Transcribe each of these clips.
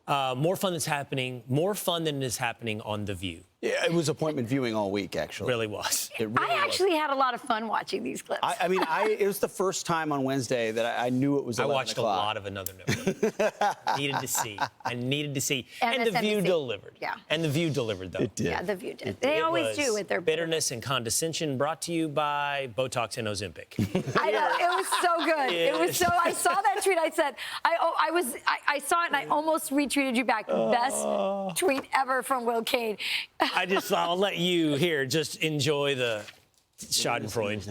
More fun than is happening on The View. Yeah, it was appointment viewing all week, actually. It really was. It really I actually had a lot of fun watching these clips. I mean, it was the first time on Wednesday that I knew it was 11 I watched o'clock. a lot of Another Network. needed to see. I needed to see. And The View MSNBC. delivered. Yeah. And The View delivered, though. It did. Yeah, The View did. They always do with their bitterness and condescension, brought to you by Botox and Ozempic. I know, it was so good. It was so. I saw that tweet. I said, I saw it, and I almost retweeted you back. Best tweet ever from Will Cade. I'll let you here just enjoy the Schadenfreude.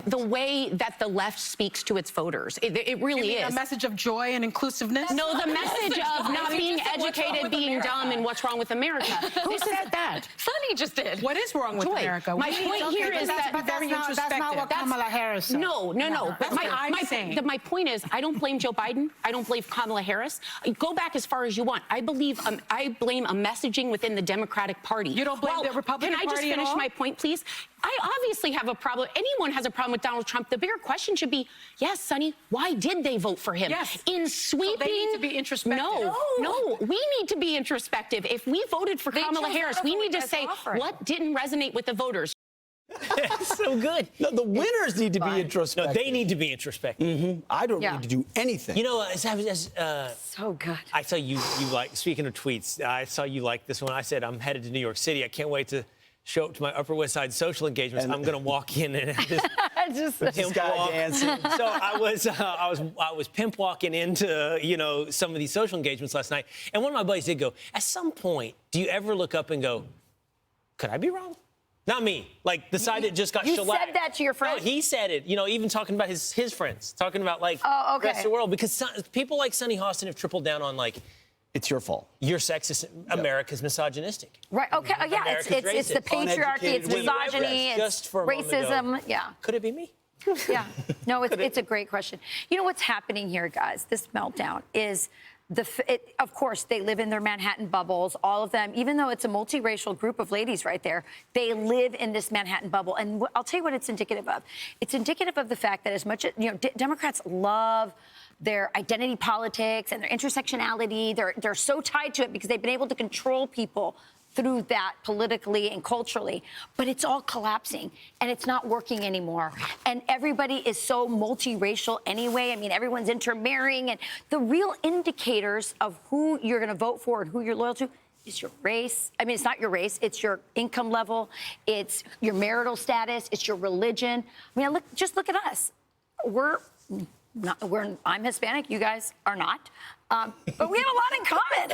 The way that the left speaks to its voters. It really is. A message of joy and inclusiveness? No, the message of not being educated, being dumb, and what's wrong with America. Who said that? Sonny just did. What is wrong with Joy. America? My point here is that that's not what Kamala Harris said. No. That's what I'm saying. My point is, I don't blame Joe Biden. I don't blame Kamala Harris. Go back as far as you want. I blame a messaging within the Democratic Party. You don't blame the Republican Party Can I just finish my point, please? I obviously have a problem. Anyone has a problem with Donald Trump. The bigger question should be, yes, Sonny, why did they vote for him? Yes. In sweeping... So they need to be introspective. No, we need to be introspective. If we voted for Kamala Harris, we need to say, what didn't resonate with the voters? It's so good. No, the winners need to be introspective. No, they need to be introspective. I don't need to do anything. You know, So good. I saw you like, speaking of tweets, I saw you like this one. I said, I'm headed to New York City. I can't wait to show up to my Upper West Side social engagements. I'm going to walk in and have this pimp walk. Dancing. So I was pimp walking into, some of these social engagements last night. And one of my buddies did go, at some point, do you ever look up and go, could I be wrong? Not me. Like the side that just got shellacked. You said that to your friend? No, he said it. Even talking about his friends, talking about the rest of the world. Because people like Sonny Hostin have tripled down on it's your fault. You're sexist. America's misogynistic. Right. Okay. Yeah. It's the patriarchy. It's misogyny. It's racism. Yeah. Could it be me? Yeah. No. It's a great question. You know what's happening here, guys? This meltdown is of course, they live in their Manhattan bubbles, all of them, even though it's a multiracial group of ladies right there, they live in this Manhattan bubble. And I'll tell you what it's indicative of. It's indicative of the fact that as much as, Democrats love their identity politics and their intersectionality, they're so tied to it because they've been able to control people through that politically and culturally, but it's all collapsing and it's not working anymore. And everybody is so multiracial anyway. I mean, everyone's intermarrying, and the real indicators of who you're going to vote for and who you're loyal to is your race. I mean, it's not your race, it's your income level, it's your marital status, it's your religion. I mean, just look at us. I'm Hispanic, you guys are not. But we have a lot in common.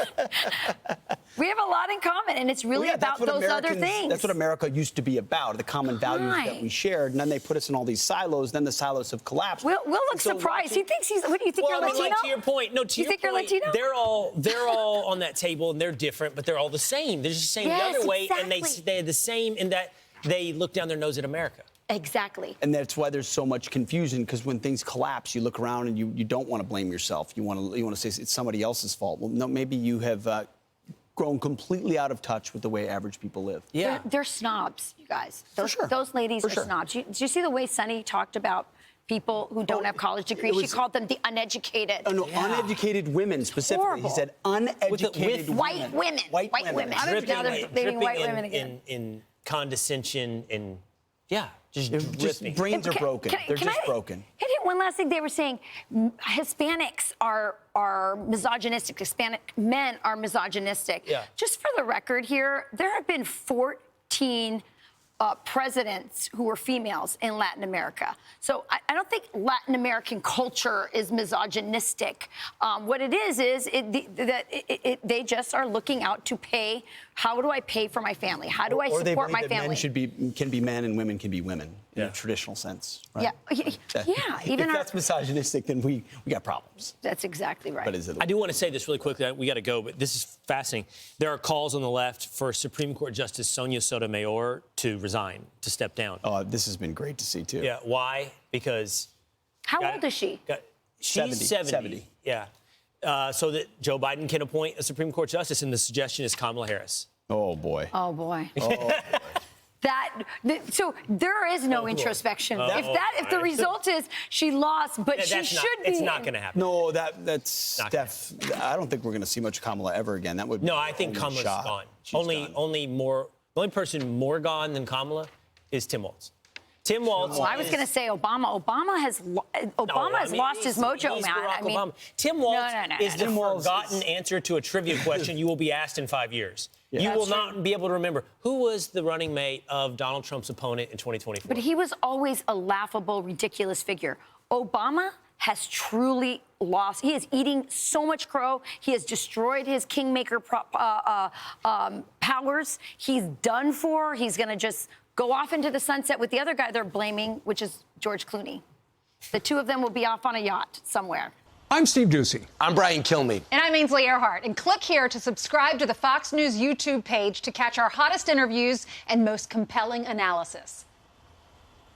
We have a lot in common, and it's really about those other things. That's what America used to be about, the common values that we shared. And then they put us in all these silos. Then the silos have collapsed. Will looks surprised. He thinks what do you think you're Latino? To your point, you think you're Latino? They're all on that table, and they're different, but they're all the same. They're just the same the other way, and they're the same in that they look down their nose at America. Exactly. And that's why there's so much confusion, because when things collapse, you look around and you don't want to blame yourself. You want to say it's somebody else's fault. Well, no, maybe you have grown completely out of touch with the way average people live. Yeah. They're snobs, you guys. Those ladies are snobs. Did you see the way Sonny talked about people who don't have college degrees? She called them the uneducated. Oh, no, uneducated women specifically. Horrible. He said uneducated women. White women. White women. Now they're dating white women again. In condescension and just brains are broken. They're just broken. Can I hit one last thing? They were saying Hispanics are misogynistic. Hispanic men are misogynistic. Yeah. Just for the record here, there have been 14 presidents who were females in Latin America. So I don't think Latin American culture is misogynistic. What it is they just are looking out to pay. How do I pay for my family? How do I support my family? Men can be men and women can be women in a traditional sense, right? Yeah. Even if that's misogynistic, then we got problems. That's exactly right. But I do want to say this really quickly. We got to go, but this is fascinating. There are calls on the left for Supreme Court Justice Sonia Sotomayor to resign, to step down. Oh, this has been great to see, too. Yeah. Why? Because... How old is she? She's 70. Yeah. So that Joe Biden can appoint a Supreme Court justice, and the suggestion is Kamala Harris. Oh, boy. Oh, boy. So there is no introspection. If the result is she lost, but she should be. It's not going to happen. No, that's Steph. I don't think we're going to see much Kamala ever again. That would be I think Kamala's gone. Gone. The only person more gone than Kamala is Tim Walz. Tim Walz. Well, I was going to say Obama. Obama has lost his mojo, he's man. Obama. Tim Walz is the Walz forgotten answer to a trivia question you will be asked in 5 years. Yeah. You will not be able to remember who was the running mate of Donald Trump's opponent in 2024. But he was always a laughable, ridiculous figure. Obama has truly lost. He is eating so much crow. He has destroyed his kingmaker powers. He's done for. He's going to just go off into the sunset with the other guy they're blaming, which is George Clooney. The two of them will be off on a yacht somewhere. I'm Steve Doocy. I'm Brian Kilmeade. And I'm Ainsley Earhart. And click here to subscribe to the Fox News YouTube page to catch our hottest interviews and most compelling analysis.